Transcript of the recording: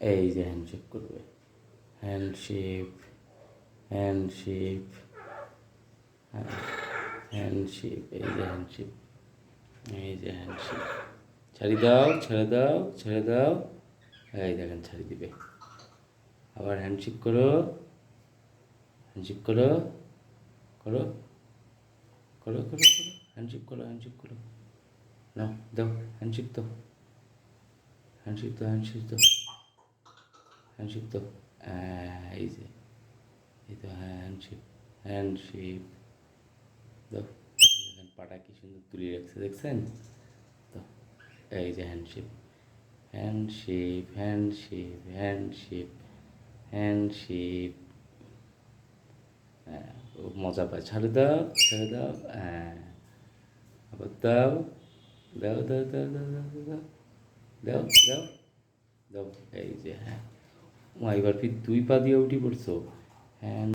এই যে হ্যান্ডশেক করবে, হ্যান্ডশেক, হ্যান্ডশেক, হ্যান্ডশেক, এই যে হ্যান্ডশেক, এই যে হ্যান্ডশেক। ছাড়ি দাও, ছেড়ে দাও, ছেড়ে দাও, এই দেখেন ছাড়ি দিবে। আবার হ্যান্ডশেক করো, হ্যান্ডশেক করো, করো, করো, করো, করো, হ্যান্ডশেক করো, হ্যান্ডশেক করো, নাও দাও, হ্যান্ডশেক দাও, হ্যান্ডশেক দাও, হ্যান্ডশেক দাও, হ্যান্ডশেক দাও। এই যে, এই তো হ্যান্ডশেক, হ্যান্ডশেক দাও। দেখেন পাটা কি সুন্দর তুলে রাখছে, দেখছেন তো? এই যে handshake, handshake, handshake, handshake, handshake. হ্যাঁ, ও মজা পায়। ছেড়ে দাও, ছেড়ে দাও, হ্যাঁ, আবার দাও, দাও, দাও, দাও, দাও, দাও, দাও, দাও, দাও, দাও, এই যে হ্যাঁ। এবার ফির দুই পা দিয়ে উঠে পড়ছো, হ্যাঁ।